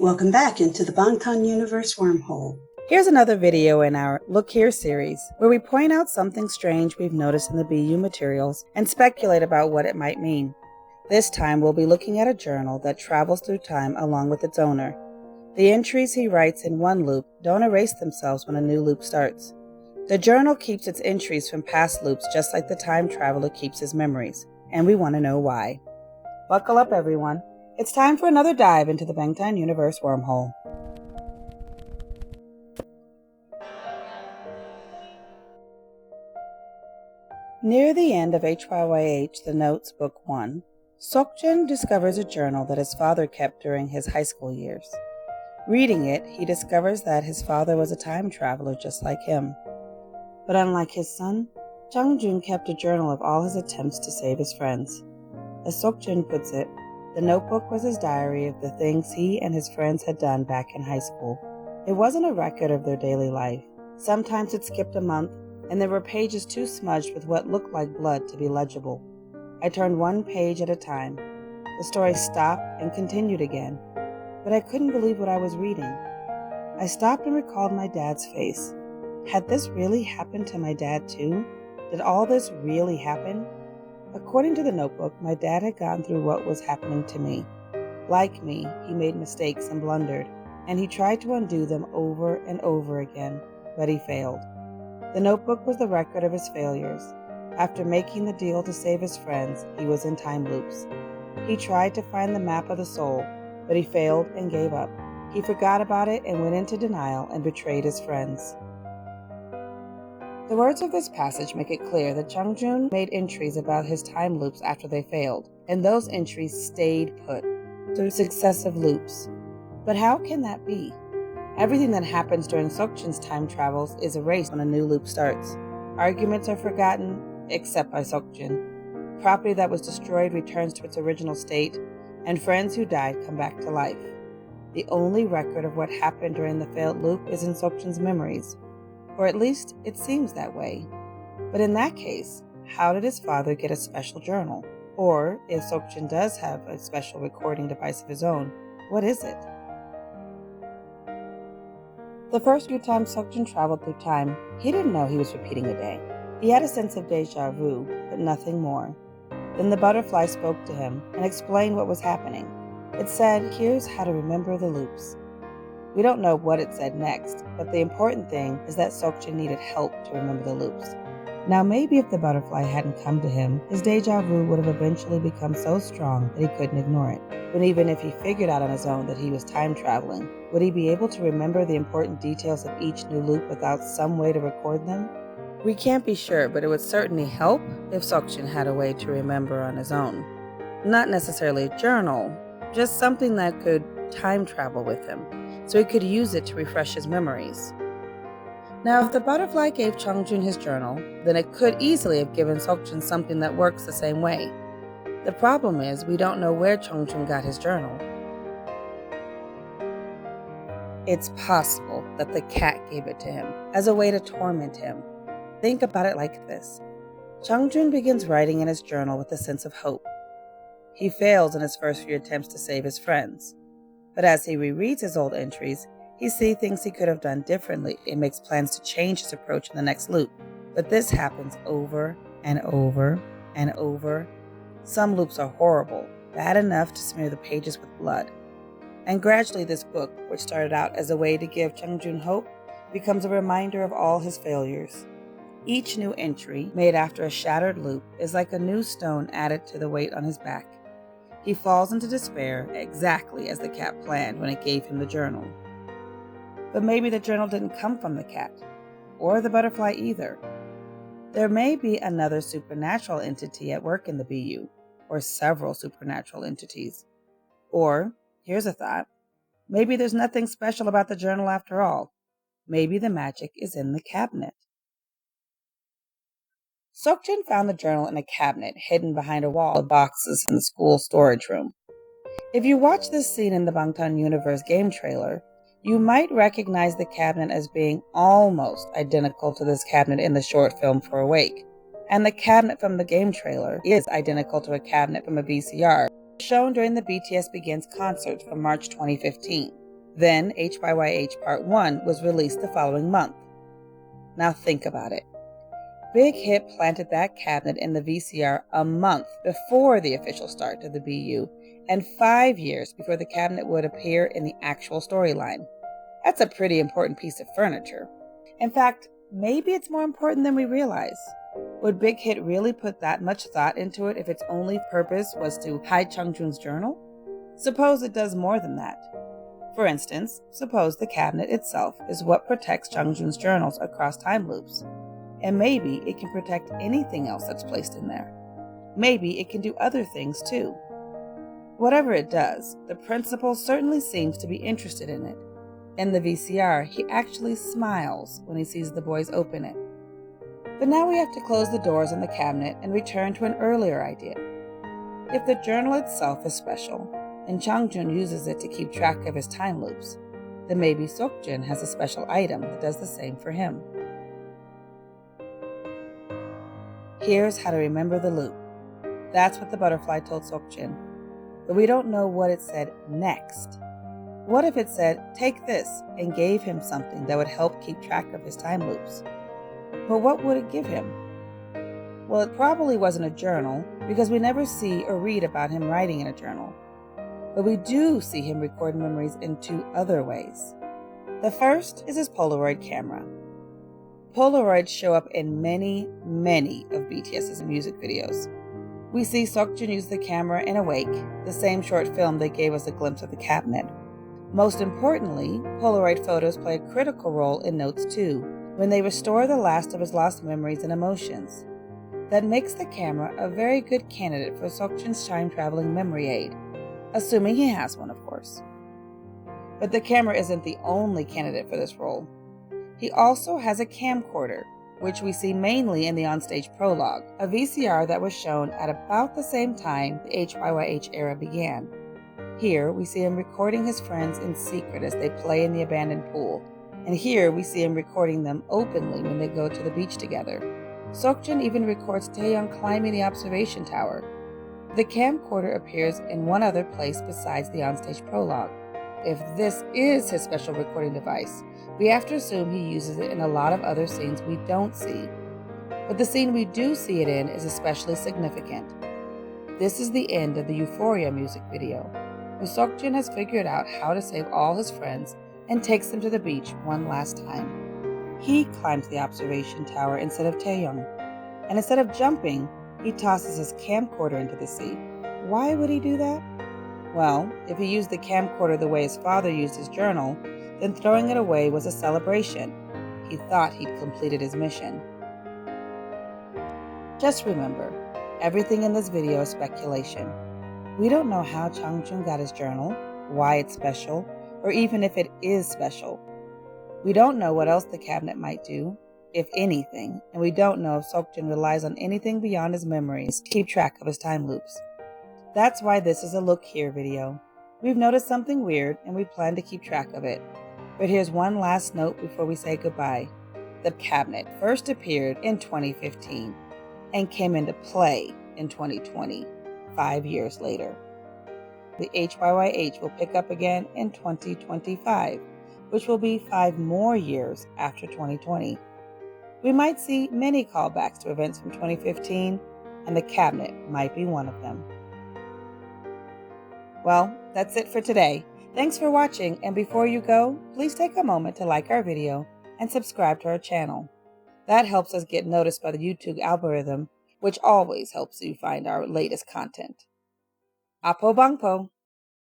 Welcome back into the Bangtan universe wormhole. Here's another video in our Look Here series, where we point out something strange we've noticed in the BU materials and speculate about what it might mean. This time we'll be looking at a journal that travels through time along with its owner. The entries he writes in one loop don't erase themselves when a new loop starts. The journal keeps its entries from past loops just like the time traveler keeps his memories, and we want to know why. Buckle up, everyone. It's time for another dive into the Bangtan universe wormhole. Near the end of HYYH, The Notes, Book 1, Seokjin discovers a journal that his father kept during his high school years. Reading it, he discovers that his father was a time traveler just like him. But unlike his son, Changjun kept a journal of all his attempts to save his friends. As Seokjin puts it, the notebook was his diary of the things he and his friends had done back in high school. It wasn't a record of their daily life. Sometimes it skipped a month, and there were pages too smudged with what looked like blood to be legible. I turned one page at a time. The story stopped and continued again, but I couldn't believe what I was reading. I stopped and recalled my dad's face. Had this really happened to my dad too? Did all this really happen? According to the notebook, my dad had gone through what was happening to me. Like me, he made mistakes and blundered, and he tried to undo them over and over again, but he failed. The notebook was the record of his failures. After making the deal to save his friends, he was in time loops. He tried to find the map of the soul, but he failed and gave up. He forgot about it and went into denial and betrayed his friends. The words of this passage make it clear that Changjun made entries about his time loops after they failed, and those entries stayed put through successive loops. But how can that be? Everything that happens during Seokjin's time travels is erased when a new loop starts. Arguments are forgotten, except by Seokjin. Property that was destroyed returns to its original state, and friends who died come back to life. The only record of what happened during the failed loop is in Seokjin's memories. Or at least it seems that way. But in that case, how did his father get a special journal? Or, if Seokjin does have a special recording device of his own, what is it? The first few times Seokjin traveled through time, he didn't know he was repeating a day. He had a sense of déjà vu, but nothing more. Then the butterfly spoke to him and explained what was happening. It said, "Here's how to remember the loops." We don't know what it said next, but the important thing is that Seokjin needed help to remember the loops. Now maybe if the butterfly hadn't come to him, his déjà vu would have eventually become so strong that he couldn't ignore it. But even if he figured out on his own that he was time traveling, would he be able to remember the important details of each new loop without some way to record them? We can't be sure, but it would certainly help if Seokjin had a way to remember on his own. Not necessarily a journal, just something that could time travel with him, so he could use it to refresh his memories. Now, if the butterfly gave Changjun his journal, then it could easily have given Seokjin something that works the same way. The problem is, we don't know where Changjun got his journal. It's possible that the cat gave it to him, as a way to torment him. Think about it like this. Changjun begins writing in his journal with a sense of hope. He fails in his first few attempts to save his friends. But as he rereads his old entries, he sees things he could have done differently and makes plans to change his approach in the next loop. But this happens over and over and over. Some loops are horrible, bad enough to smear the pages with blood. And gradually this book, which started out as a way to give Changjun hope, becomes a reminder of all his failures. Each new entry, made after a shattered loop, is like a new stone added to the weight on his back. He falls into despair exactly as the cat planned when it gave him the journal. But maybe the journal didn't come from the cat, or the butterfly either. There may be another supernatural entity at work in the BU, or several supernatural entities. Or, here's a thought, maybe there's nothing special about the journal after all. Maybe the magic is in the cabinet. Seokjin found the journal in a cabinet hidden behind a wall of boxes in the school storage room. If you watch this scene in the Bangtan Universe game trailer, you might recognize the cabinet as being almost identical to this cabinet in the short film for Awake. And the cabinet from the game trailer is identical to a cabinet from a VCR shown during the BTS Begins concert from March 2015. Then HYYH Part 1 was released the following month. Now think about it. Big Hit planted that cabinet in the VCR a month before the official start to the BU, and 5 years before the cabinet would appear in the actual storyline. That's a pretty important piece of furniture. In fact, maybe it's more important than we realize. Would Big Hit really put that much thought into it if its only purpose was to hide Changjun's journal? Suppose it does more than that. For instance, suppose the cabinet itself is what protects Changjun's journals across time loops. And maybe it can protect anything else that's placed in there. Maybe it can do other things too. Whatever it does, the principal certainly seems to be interested in it. In the VCR, he actually smiles when he sees the boys open it. But now we have to close the doors on the cabinet and return to an earlier idea. If the journal itself is special, and Changjun uses it to keep track of his time loops, then maybe Seokjin has a special item that does the same for him. Here's how to remember the loop. That's what the butterfly told Seokjin. But we don't know what it said next. What if it said, "Take this," and gave him something that would help keep track of his time loops? But what would it give him? Well, it probably wasn't a journal, because we never see or read about him writing in a journal. But we do see him record memories in 2 other ways. The first is his Polaroid camera. Polaroids show up in many of BTS's music videos. We see Seokjin use the camera in Awake, the same short film that gave us a glimpse of the cabinet. Most importantly, Polaroid photos play a critical role in Notes 2, when they restore the last of his lost memories and emotions. That makes the camera a very good candidate for Seokjin's time-traveling memory aid, assuming he has one, of course. But the camera isn't the only candidate for this role. He also has a camcorder, which we see mainly in the onstage prologue, a VCR that was shown at about the same time the HYYH era began. Here, we see him recording his friends in secret as they play in the abandoned pool, and here we see him recording them openly when they go to the beach together. Seokjin even records Taehyung climbing the observation tower. The camcorder appears in one other place besides the onstage prologue. If this is his special recording device, we have to assume he uses it in a lot of other scenes we don't see. But the scene we do see it in is especially significant. This is the end of the Euphoria music video, where Seokjin has figured out how to save all his friends and takes them to the beach one last time. He climbs the observation tower instead of Taehyung, and instead of jumping, he tosses his camcorder into the sea. Why would he do that? Well, if he used the camcorder the way his father used his journal, then throwing it away was a celebration. He thought he'd completed his mission. Just remember, everything in this video is speculation. We don't know how Changjun got his journal, why it's special, or even if it is special. We don't know what else the cabinet might do, if anything, and we don't know if Seokjin relies on anything beyond his memories to keep track of his time loops. That's why this is a Look Here video. We've noticed something weird and we plan to keep track of it. But here's one last note before we say goodbye. The cabinet first appeared in 2015 and came into play in 2020, 5 years later. The HYYH will pick up again in 2025, which will be 5 more years after 2020. We might see many callbacks to events from 2015, and the cabinet might be one of them. Well, that's it for today. Thanks for watching, and before you go, please take a moment to like our video and subscribe to our channel. That helps us get noticed by the YouTube algorithm, which always helps you find our latest content. Apo Bangpo!